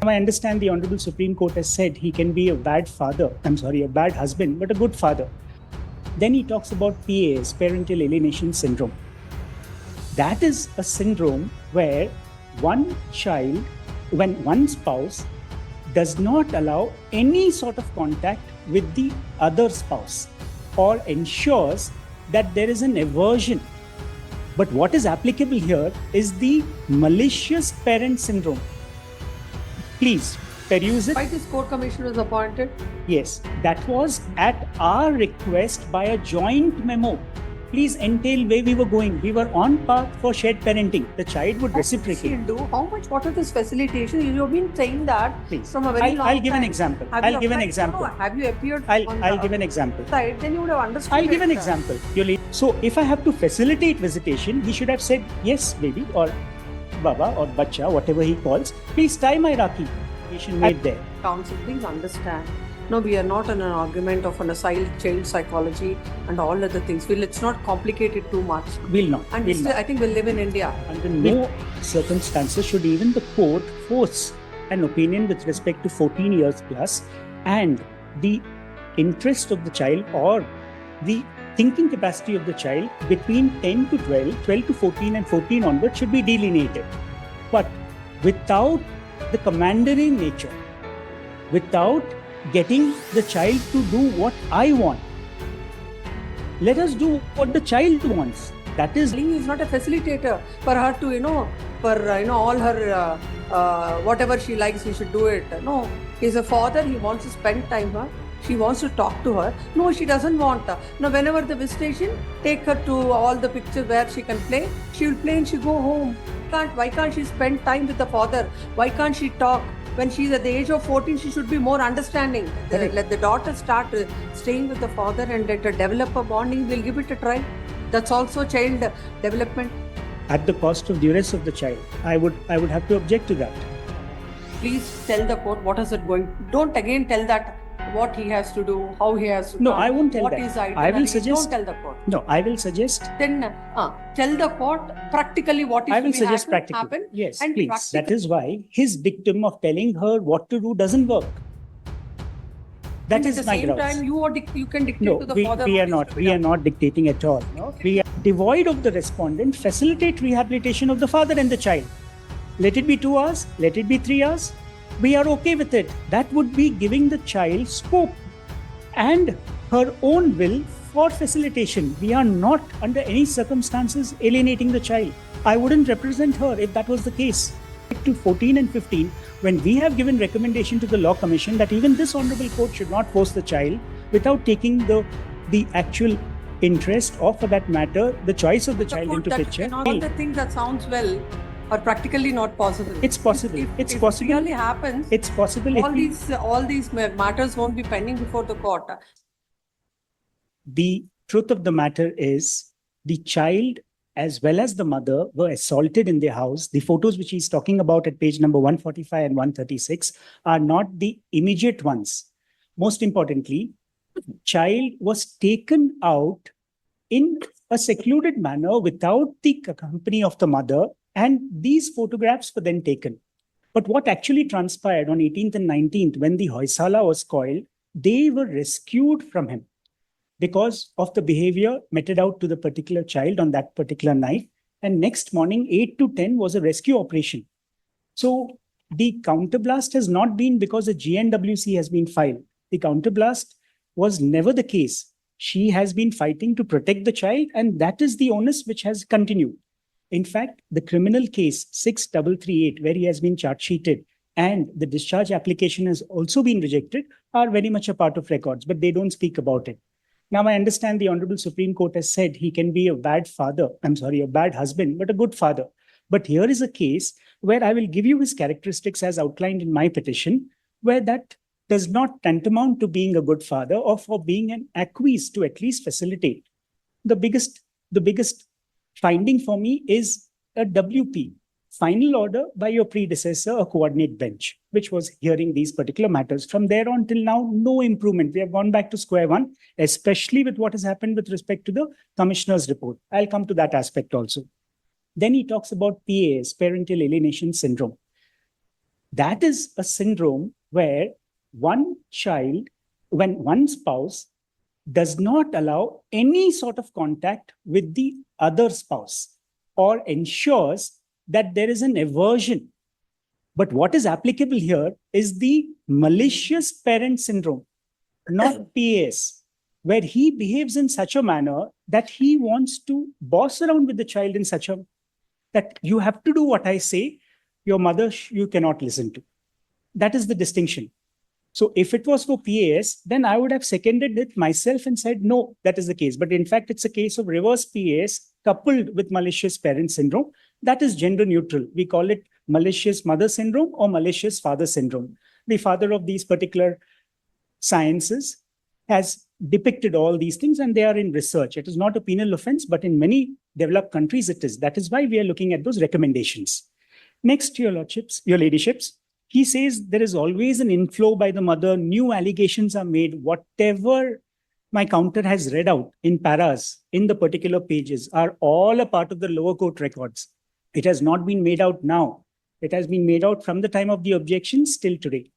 I understand the Honorable Supreme Court has said he can be a bad husband, but a good father. Then he talks about PAS, parental alienation syndrome. That is a syndrome where one spouse does not allow any sort of contact with the other spouse or ensures that there is an aversion. But what is applicable here is the malicious parent syndrome. Please peruse it. Why this court commissioner was appointed? Yes, that was at our request by a joint memo. Please entail where we were going. We were on path for shared parenting. The child would reciprocate. How much? What is this facilitation? You've been saying that Please. From a very long time. I'll give an example. Have you appeared? I'll give an example. Side, then you would have understood. I'll give an example. So if I have to facilitate visitation, he should have said, yes, baby, or Baba, or Bacha, whatever he calls, please tie my Rakhi. Made there. Counsel, please understand. No, we are not in an argument of an asylum, child psychology and all other things. Let's not complicate it too much. We'll not. And I think we'll live in India. Under no circumstances should even the court force an opinion with respect to 14 years plus, and the interest of the child or the thinking capacity of the child between 10 to 12, 12 to 14 and 14 onward should be delineated. But without the commandery nature, without getting the child to do what I want. Let us do what the child wants. That is. He is not a facilitator for her to, all her, whatever she likes, he should do it. No, he's a father, he wants to spend time with her. She wants to talk to her. No, she doesn't want her. Now, whenever the visitation, take her to all the pictures where she can play. She will play and she go home. Why can't she spend time with the father? Why can't she talk? When she's at the age of 14, she should be more understanding. Let the daughter start staying with the father and let her develop a bonding. We'll give it a try. That's also child development. At the cost of duress of the child, I would have to object to that. Please tell the court what is it going. Don't again tell that what he has to do, how he has to. No, I won't tell that. What is I will suggest. Don't tell the court. No, I will suggest. Then tell the court practically what is I will suggest happen, practically. Happen, yes, and please. That is why his dictum of telling her what to do doesn't work. That is my grounds. At the same time, you can dictate to the father. We are not dictating at all. Okay. We are devoid of the respondent. Facilitate rehabilitation of the father and the child. Let it be 2 hours. Let it be 3 hours. We are okay with it. That would be giving the child scope and her own will for facilitation. We are not under any circumstances alienating the child. I wouldn't represent her if that was the case. To 14 and 15, when we have given recommendation to the Law Commission that even this Honorable Court should not force the child without taking the actual interest or, for that matter, the choice of the child into picture. All the things that sounds well are practically not possible. It's possible. It's if possible. It really happens. It's possible. All these matters won't be pending before the court. The truth of the matter is the child as well as the mother were assaulted in their house. The photos which he's talking about at page number 145 and 136 are not the immediate ones. Most importantly, child was taken out in a secluded manner without the company of the mother, and these photographs were then taken. But what actually transpired on 18th and 19th, when the Hoysala was coiled, they were rescued from him because of the behavior meted out to the particular child on that particular night. And next morning, 8 to 10 was a rescue operation. So the counterblast has not been because a GNWC has been filed. The counterblast was never the case. She has been fighting to protect the child, and that is the onus which has continued. In fact, the criminal case 6338, where he has been charge sheeted and the discharge application has also been rejected, are very much a part of records, but they don't speak about it. Now, I understand the Honorable Supreme Court has said he can be a bad husband, but a good father. But here is a case where I will give you his characteristics as outlined in my petition, where that does not tantamount to being a good father or for being an acquiesce to at least facilitate. The biggest finding for me is a WP, final order by your predecessor, a coordinate bench, which was hearing these particular matters. From there on till now, no improvement. We have gone back to square one, especially with what has happened with respect to the commissioner's report. I'll come to that aspect also. Then he talks about PAS, parental alienation syndrome. That is a syndrome where one child, when one spouse does not allow any sort of contact with the other spouse or ensures that there is an aversion. But what is applicable here is the malicious parent syndrome, not PAS, where he behaves in such a manner that he wants to boss around with the child in such a that you have to do what I say, your mother you cannot listen to. That is the distinction. So if it was for PAS, then I would have seconded it myself and said, no, that is the case. But in fact, it's a case of reverse PAS coupled with malicious parent syndrome. That is gender neutral. We call it malicious mother syndrome or malicious father syndrome. The father of these particular sciences has depicted all these things and they are in research. It is not a penal offense, but in many developed countries it is. That is why we are looking at those recommendations. Next, your lordships, your ladyships, he says there is always an inflow by the mother. New allegations are made. Whatever my counter has read out in paras, in the particular pages, are all a part of the lower court records. It has not been made out now. It has been made out from the time of the objections till today.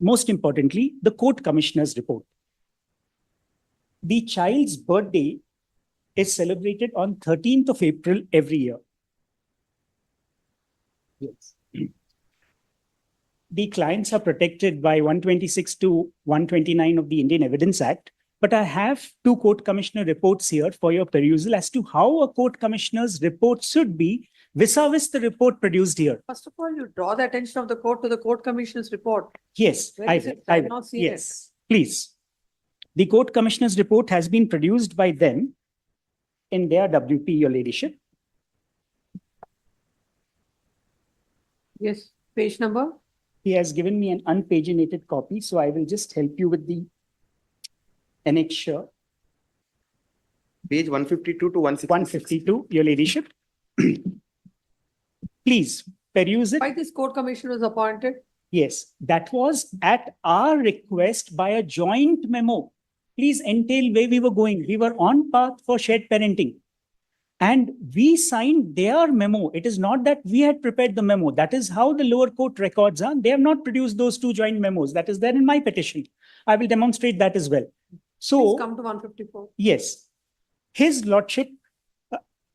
Most importantly, the court commissioner's report. The child's birthday is celebrated on 13th of April every year. Yes. The clients are protected by 126 to 129 of the Indian Evidence Act. But I have two court commissioner reports here for your perusal as to how a court commissioner's report should be vis-a-vis the report produced here. First of all, you draw the attention of the court to the court commissioner's report. Yes, Where I is will. it? I have not seen Yes, please. The court commissioner's report has been produced by them in their WP, your ladyship. Yes, page number. He has given me an unpaginated copy, so I will just help you with the annexure. Page 152 to 152, your ladyship. Please peruse it. Why this court commissioner was appointed? Yes, that was at our request by a joint memo. Please entail where we were going. We were on path for shared parenting. And we signed their memo. It is not that we had prepared the memo. That is how the lower court records are. They have not produced those two joint memos. That is there in my petition. I will demonstrate that as well. So, Please come to 154. yes, his lordship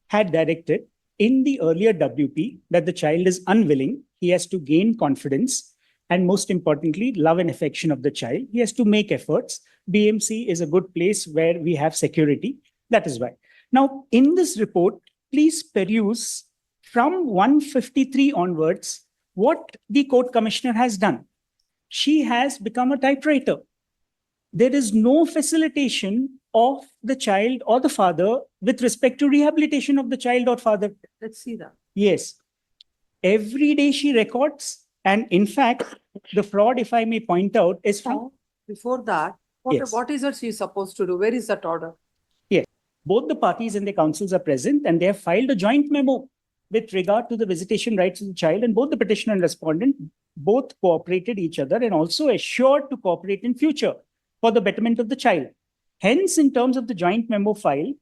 had directed in the earlier WP that the child is unwilling. He has to gain confidence. And most importantly, love and affection of the child. He has to make efforts. BMC is a good place where we have security. That is why. Now, in this report, please peruse from 153 onwards what the court commissioner has done. She has become a typewriter. There is no facilitation of the child or the father with respect to rehabilitation of the child or father. Let's see that. Yes. Every day she records. And in fact, the fraud, if I may point out, is from... Now, before that, Yes. what is it she is supposed to do? Where is that order? Both the parties and the counsels are present and they have filed a joint memo with regard to the visitation rights of the child, and both the petitioner and respondent both cooperated each other and also assured to cooperate in future for the betterment of the child. Hence, in terms of the joint memo file,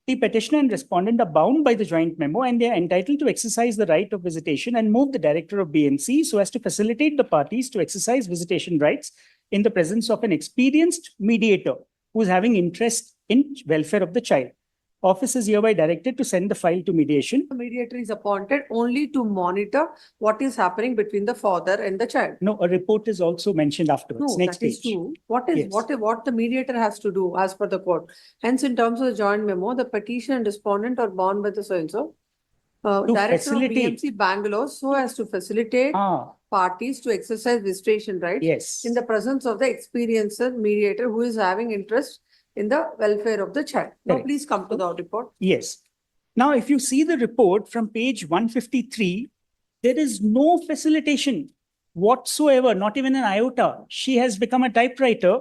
the petitioner and respondent are bound by the joint memo and they are entitled to exercise the right of visitation and move the director of BMC so as to facilitate the parties to exercise visitation rights in the presence of an experienced mediator who is having interest in welfare of the child. Office is hereby directed to send the file to mediation. The mediator is appointed only to monitor what is happening between the father and the child. No, a report is also mentioned afterwards. No, Next that is page. true. What is Yes. what the mediator has to do as per the court? Hence, in terms of the joint memo, the petitioner and respondent are bound by the so-and-so. Director facilitate. of BMC Bangalore so as to facilitate parties to exercise visitation rights Yes. in the presence of the experienced mediator who is having interest in the welfare of the child. Now, Correct. please come to the report. Yes. Now, if you see the report from page 153, there is no facilitation whatsoever, not even an iota. She has become a typewriter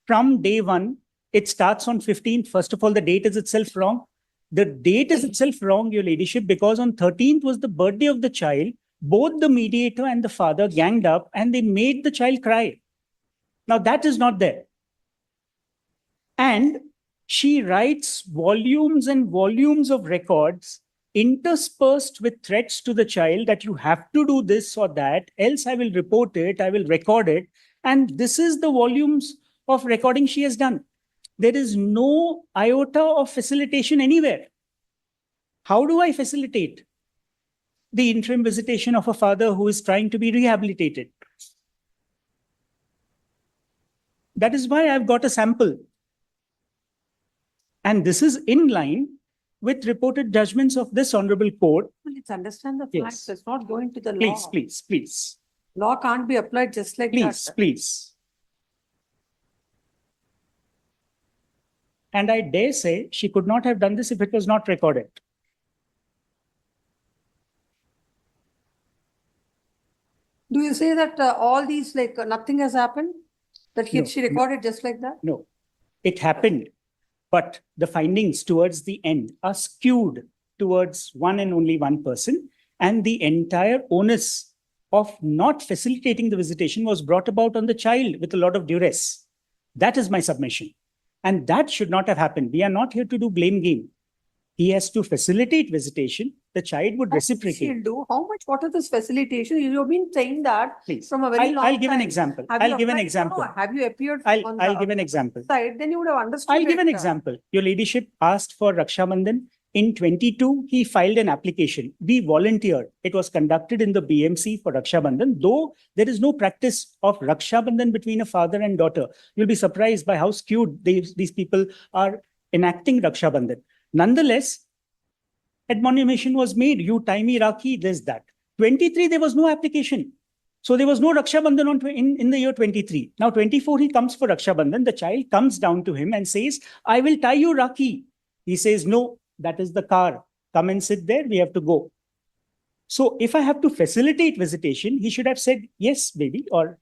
from day one. It starts on 15th. First of all, the date is itself wrong. The date is itself wrong, your ladyship, because on 13th was the birthday of the child. Both the mediator and the father ganged up and they made the child cry. Now, that is not there. And she writes volumes and volumes of records interspersed with threats to the child that you have to do this or that, else I will report it, I will record it. And this is the volumes of recording she has done. There is no iota of facilitation anywhere. How do I facilitate the interim visitation of a father who is trying to be rehabilitated? That is why I've got a sample. And this is in line with reported judgments of this honorable court. Let's understand the Yes. facts. It's not going to the Please, law. please. Law can't be applied just like Please, that. please. And I dare say she could not have done this if it was not recorded. Do you say that all these, like, nothing has happened? That No, she recorded just like that? No, it happened. But the findings towards the end are skewed towards one and only one person. And the entire onus of not facilitating the visitation was brought about on the child with a lot of duress. That is my submission. And that should not have happened. We are not here to do blame game. He has to facilitate visitation. The child would reciprocate. She'll do. How much? What is this facilitation? You've been saying that Please. from a very long I'll give an time. example. Have you I'll give an applied? example. No, have you appeared on I'll the give an example. side? Then you would have understood. I'll give an it. example. Your ladyship asked for Raksha Bandhan. In 22, he filed an application. We volunteered. It was conducted in the BMC for Raksha Bandhan. Though there is no practice of Raksha Bandhan between a father and daughter, you'll be surprised by how skewed these people are enacting Raksha Bandhan. Nonetheless, admonition was made. You tie me Rakhi, this, that. 23, there was no application. So there was no Raksha Bandhan in the year 23. Now 24, he comes for Raksha Bandhan. The child comes down to him and says, I will tie you Rakhi. He says, no, that is the car. Come and sit there. We have to go. So if I have to facilitate visitation, he should have said, yes, baby, or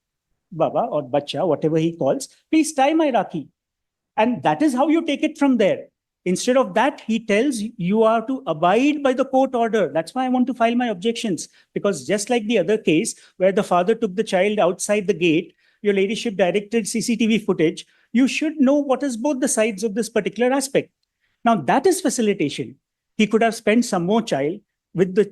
Baba, or Bacha, whatever he calls, please tie my Rakhi. And that is how you take it from there. Instead of that, he tells you are to abide by the court order. That's why I want to file my objections. Because just like the other case where the father took the child outside the gate, your ladyship directed CCTV footage, you should know what is both the sides of this particular aspect. Now that is facilitation. He could have spent some more time with the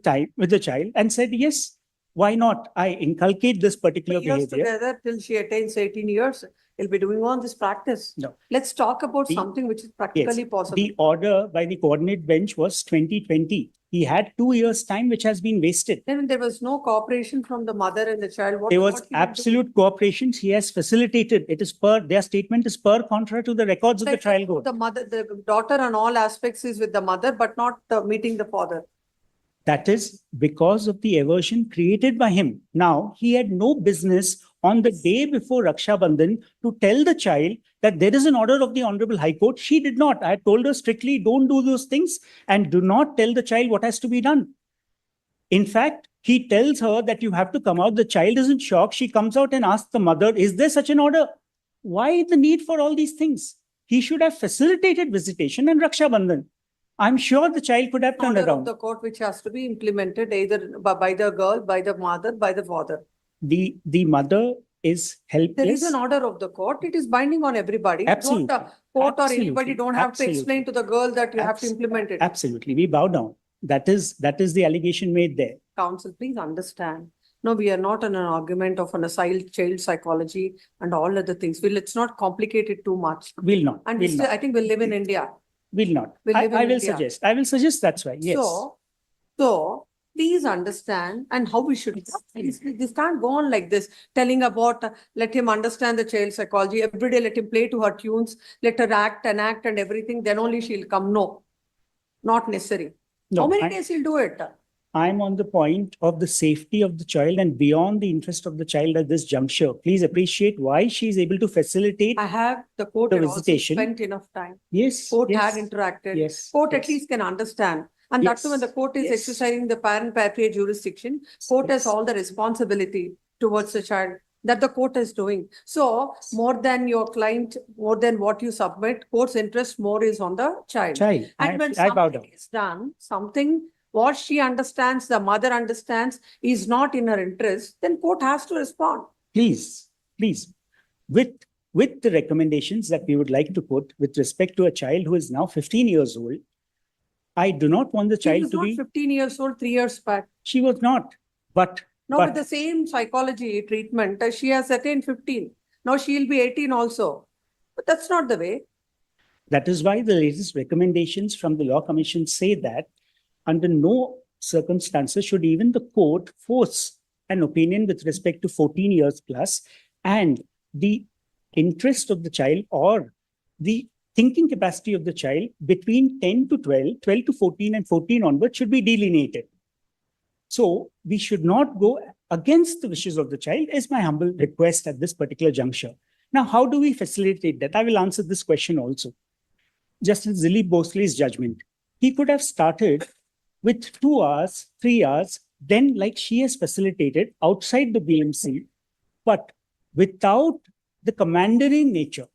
child and said, yes, why not? I inculcate this particular years behavior. Together till she attains 18 years. He'll be doing all this practice. No. Let's talk about something which is practically possible. The order by the coordinate bench was 2020. He had 2 years' time, which has been wasted. Then there was no cooperation from the mother and the child. There was absolute cooperation. He has facilitated. It is their statement is per contra to the records of the trial court. The mother, the daughter on all aspects is with the mother, but not meeting the father. That is because of the aversion created by him. Now, he had no business on the day before Raksha Bandhan to tell the child that there is an order of the Honorable High Court. She did not. I told her strictly, don't do those things and do not tell the child what has to be done. In fact, he tells her that you have to come out. The child is in shock. She comes out and asks the mother, is there such an order? Why the need for all these things? He should have facilitated visitation and Raksha Bandhan. I'm sure the child could have turned Order around. of the court which has to be implemented either by the girl, by the mother, by the father. The mother is helpless. There is an order of the court. It is binding on everybody. Absolutely. Don't, court or Absolutely. anybody don't have to explain to the girl that you have to implement it. Absolutely. We bow down. That is the allegation made there. Counsel, please understand. No, we are not in an argument of an asylum, child psychology and all other things. Let's not complicate it too much. Will not. And Will not. I think we'll live in India. Will not. We live in I will India. suggest. I will suggest that's why. Yes. So please understand and how we should. This can't go on like this. Telling about let him understand the child psychology every day. Let him play to her tunes. Let her act and everything. Then only she'll come. No, not necessary. No, How many days he'll do it? I'm on the point of the safety of the child and beyond the interest of the child at this juncture. Please appreciate why she is able to facilitate. I have the court The had also visitation. spent enough time. Yes. Court yes, had interacted. Yes. Court yes. at least can understand. And that's when the court is Yes. exercising the parent patriarch jurisdiction. Court has Yes. all the responsibility towards the child that the court is doing. So more than your client, more than what you submit, court's interest more is on the child. Child. And when I bow something down. is done, something what she understands, the mother understands is not in her interest, then court has to respond. Please. With the recommendations that we would like to put with respect to a child who is now 15 years old, I do not want the She child was to not be, 15 years old 3 years back. she was not, but, Now but with the same psychology treatment, she has attained 15. Now she'll be 18 also. But that's not the way. that is why the latest recommendations from the Law Commission say that under no circumstances should even the court force an opinion with respect to 14 years plus, and the interest of the child or the thinking capacity of the child between 10 to 12, 12 to 14, and 14 onward should be delineated. So we should not go against the wishes of the child, is my humble request at this particular juncture. Now, how do we facilitate that? I will answer this question also. Justice Dilip Bhosley's judgment. He could have started with 2 hours, 3 hours, then like she has facilitated outside the BMC, but without the commandery nature,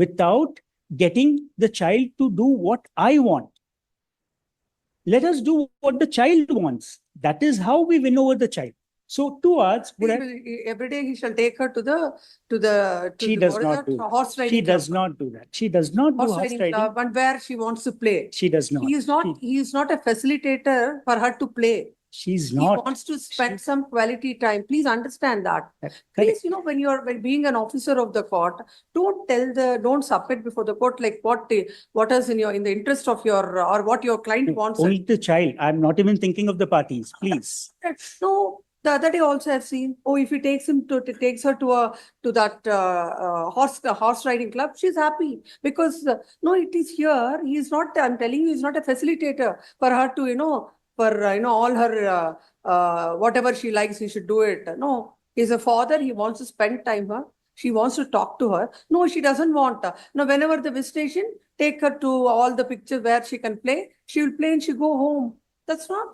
without getting the child to do what I want. Let us do what the child wants. That is how we win over the child. So 2 hours would have, Every day he shall take her to the she the- does what is not that? do that. Horse riding She does club. not do that. She does not do Horse horse riding riding. club, and where she wants to play. She does not. He is not a facilitator for her to play. She's He not. wants to spend some quality time. Please understand that. Correct. Please, when being an officer of the court, don't submit before the court like what is in the interest of your or what your client wants. Only the child. I'm not even thinking of the parties. Please. No, the other day also I've seen. Oh, if he takes her to that horse riding club, she's happy because no, it is here. He is not. I'm telling you, he's not a facilitator for her to all her whatever she likes. He should do it. No, he's a father. He wants to spend time her. She wants to talk to her. No, she doesn't want. Now, whenever the visitation, take her to all the pictures where she can play. She will play and she go home. That's not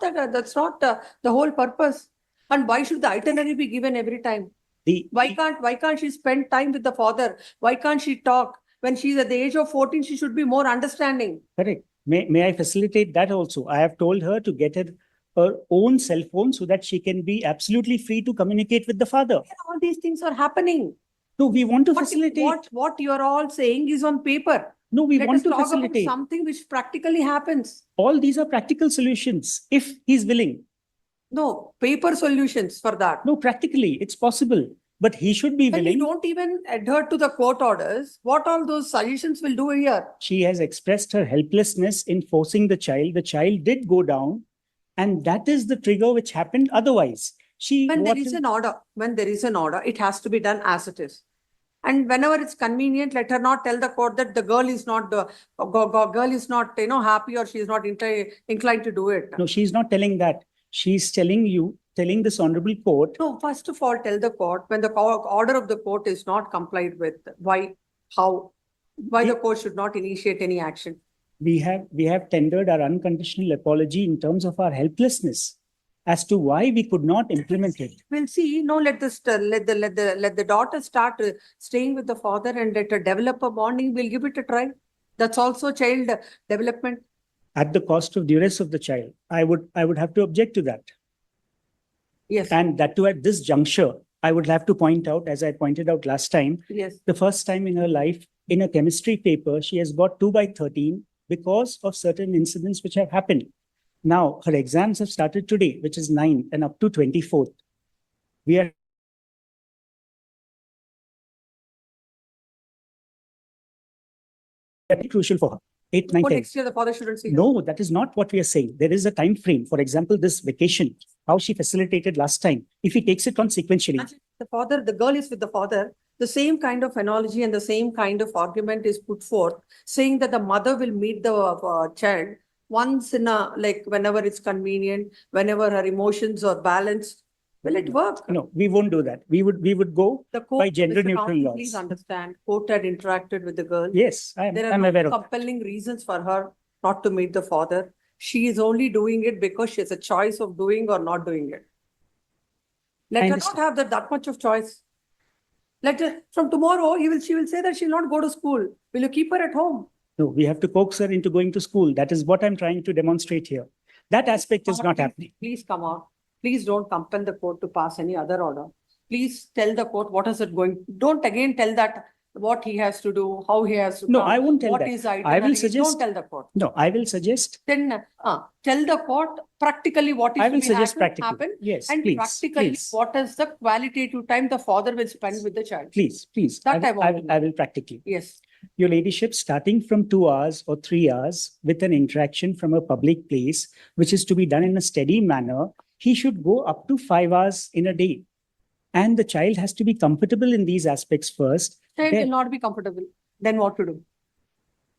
the whole purpose. And why should the itinerary be given every time? Why can't she spend time with the father? Why can't she talk? When she's at the age of 14, she should be more understanding. Correct. May I facilitate that also? I have told her to get her own cell phone so that she can be absolutely free to communicate with the father. All these things are happening. No, we want to facilitate. What you're all saying is on paper. No, we want to talk facilitate. about something which practically happens. All these are practical solutions if he's willing. No, paper solutions for that. No, practically, it's possible. But he should be When willing. you don't even adhere to the court orders, what all those suggestions will do here? She has expressed her helplessness in forcing the child. The child did go down, and that is the trigger which happened otherwise. When there is an order, it has to be done as it is. And whenever it's convenient, let her not tell the court that the girl is not happy or she is not inclined to do it. No, she's not telling that. She's telling this honorable court. No, first of all, tell the court when the order of the court is not complied with, why the court should not initiate any action. We have tendered our unconditional apology in terms of our helplessness as to why we could not implement it. We'll see. No, let the daughter start staying with the father and let her develop a bonding. We'll give it a try. That's also child development. At the cost of duress of the child, I would have to object to that. Yes. And that too at this juncture, I would have to point out, as I pointed out last time, Yes. the first time in her life, in a chemistry paper, she has got 2/13 because of certain incidents which have happened. Now, her exams have started today, which is 9th and up to 24th. We are crucial for her. 8, 9, 10. Next year, the father shouldn't see her. No, that is not what we are saying. There is a time frame. For example, this vacation, how she facilitated last time. If he takes it on sequentially. The girl is with the father. The same kind of analogy and the same kind of argument is put forth, saying that the mother will meet the child once whenever it's convenient, whenever her emotions are balanced. Will it work? No, we won't do that. We would go The court, by gender Mr. neutral Counsel, laws. please understand, court had interacted with the girl. Yes, There I'm are aware no of that. compelling reasons for her not to meet the father. She is only doing it because she has a choice of doing or not doing it. Let her not have that much of choice. Let her, from tomorrow, she will say that she'll not go to school. Will you keep her at home? No, we have to coax her into going to school. That is what I'm trying to demonstrate here. That aspect is not happening. Please come out. Please don't compel the court to pass any other order. Please tell the court what is it going. Don't again tell that what he has to do, how he has to No, come, I won't tell what that. is I will itinerary. suggest- Don't tell the court. No, I will suggest, Then tell the court practically what is I to will be suggest happen, practically. Yes, and please, practically please, what is the qualitative time the father will spend with the child. please. That I want to know. I will practically. Yes. Your ladyship, starting from 2 hours or 3 hours with an interaction from a public place, which is to be done in a steady manner, he should go up to 5 hours in a day. And the child has to be comfortable in these aspects first. Child Then- will not be comfortable. Then what to do?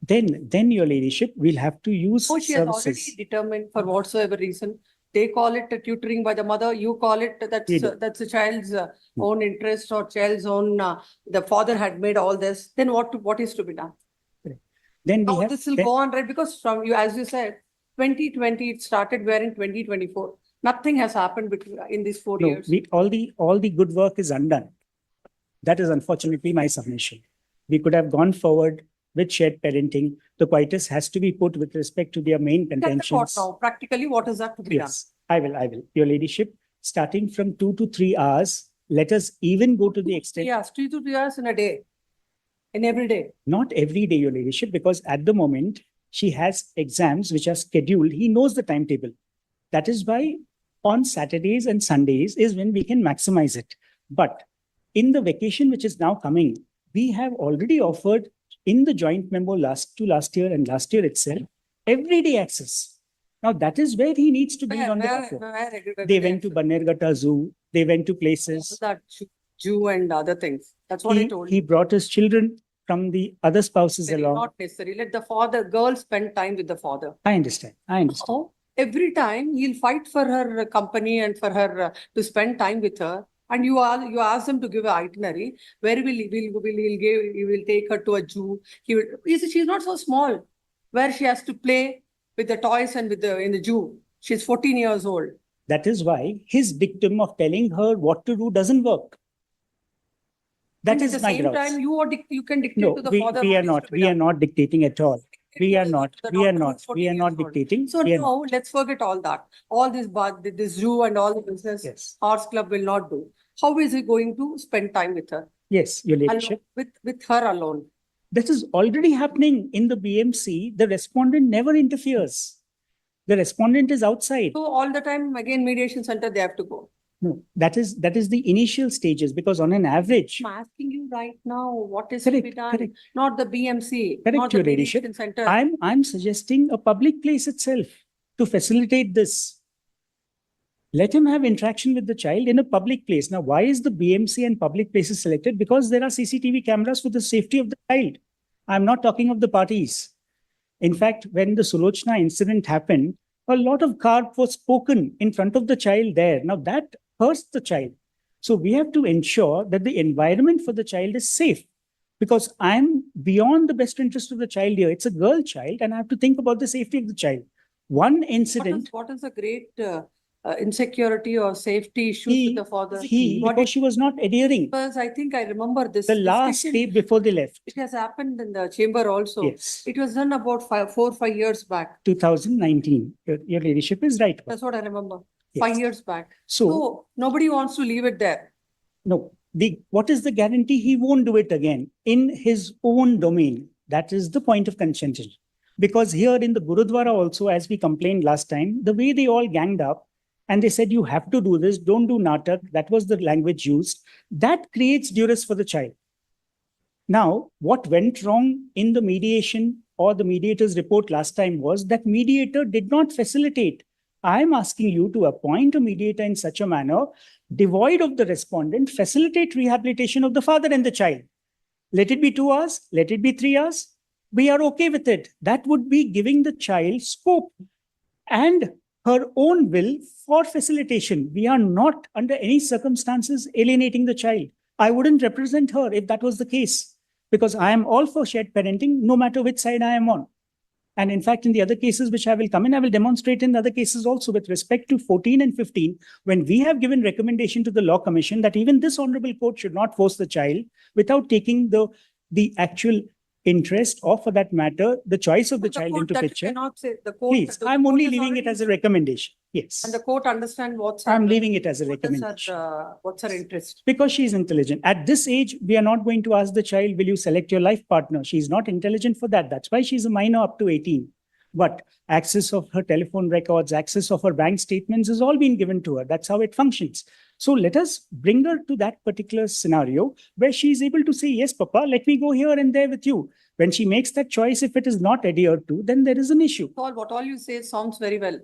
Then your ladyship will have to use Oh, she has already services. determined for whatsoever reason. They call it tutoring by the mother. You call it We do. that's the child's own interest or child's own. The father had made all this. Then what is to be done? Then we Now have, this will then- go on, right? Because from you, as you said, 2020 it started. We're in 2024. Nothing has happened between in these 4 no, years. all the good work is undone. That is unfortunately my submission. We could have gone forward with shared parenting. The coitus has to be put with respect to their main Look at the court contentions. now. Practically, what is that to be done? Yes, I will. Your ladyship, starting from 2 to 3 hours, let us even go to the extent, Yes, 2 to 3 hours in a day, in every day. not every day, your ladyship, because at the moment she has exams which are scheduled. He knows the timetable. That is why on Saturdays and Sundays is when we can maximize it. But in the vacation which is now coming, we have already offered in the joint memo last year and last year itself, everyday access. Now that is where he needs to be on the platform. They went to Bannerghatta Zoo. They went to places. That Jew and other things. That's what I told He you. brought his children from the other spouses Very along. Not necessary. Let the girl spend time with the father. I understand. So every time he'll fight for her company and for her to spend time with her. And you ask him to give an itinerary. Where he will take her to a zoo. She's not so small. Where she has to play with the toys and in the zoo. She's 14 years old. That is why his dictum of telling her what to do doesn't work. That And is at the my same grounds. time, you can dictate No, to the we father. are what is not. to be We are done. not dictating at all. We are not. The We are doctor not. who's We are 14 not years old. dictating. So We are now let's forget all that. All this zoo and all the business Yes. Arts Club will not do. How is he going to spend time with her? Yes, your ladyship. With her alone. That is already happening in the BMC. The respondent never interferes. The respondent is outside. So all the time, again, mediation center, they have to go. No, that is the initial stages, because on an average, I'm asking you right now, what is to be correct, done? correct. Not the BMC, Correct, not the your ladyship. mediation center. I'm suggesting a public place itself to facilitate this. Let him have interaction with the child in a public place. Now, why is the BMC and public places selected? Because there are CCTV cameras for the safety of the child. I'm not talking of the parties. In fact, when the Sulochana incident happened, a lot of carp was spoken in front of the child there. Now that hurts the child. So we have to ensure that the environment for the child is safe, because I'm beyond the best interest of the child here. It's a girl child and I have to think about the safety of the child. One incident. What is the great insecurity or safety issues with the father? Because she was not adhering. Because I think I remember this. The last day before they left. It has happened in the chamber also. Yes. It was done about 4 or 5 years back. 2019. Your ladyship is right. That's what I remember. Yes. 5 years back. So So nobody wants to leave it there. no, what is the guarantee he won't do it again in his own domain? That is the point of contention. Because here in the Gurudwara also, as we complained last time, the way they all ganged up and they said, you have to do this, don't do natak. That was the language used. That creates duress for the child. Now, what went wrong in the mediation or the mediator's report last time was that mediator did not facilitate. I'm asking you to appoint a mediator in such a manner, devoid of the respondent, facilitate rehabilitation of the father and the child. Let it be 2 hours, let it be 3 hours. We are okay with it. That would be giving the child scope and her own will for facilitation. We are not under any circumstances alienating the child. I wouldn't represent her if that was the case, because I am all for shared parenting, no matter which side I am on. And in fact, in the other cases which I will come in, I will demonstrate in the other cases also with respect to 14 and 15, when we have given recommendation to the Law Commission that even this honorable court should not force the child without taking the actual interest, or for that matter, the choice of the child into picture. Cannot say the court. Please, I'm only leaving it as a recommendation. Yes. And the court understand what's I'm her, leaving it as a what is recommendation. what's her interest. Because she's intelligent. At this age, we are not going to ask the child, will you select your life partner? She's not intelligent for that. That's why she's a minor up to 18. But access of her telephone records, access of her bank statements has all been given to her. That's how it functions. So let us bring her to that particular scenario where she is able to say, yes, Papa, let me go here and there with you. When she makes that choice, if it is not adhered to, then there is an issue. What all you say sounds very well.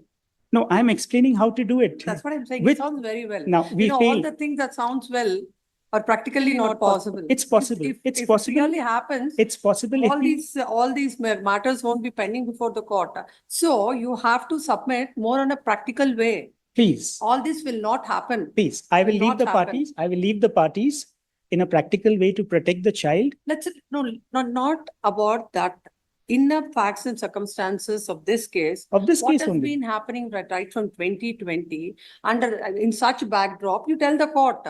No, I'm explaining how to do it. That's what I'm saying. With- It sounds very well. Now, we all fail. the things that sounds well are practically not possible. It's possible. It's if possible. It really happens. It's possible. All these matters won't be pending before the court. So you have to submit more on a practical way. Please. All this will not happen. Please, I will Will leave not the happen. parties. I will leave the parties in a practical way to protect the child. Not about that. Inner facts and circumstances of this case. Of this What case has only. been happening right from 2020 in such backdrop, you tell the court.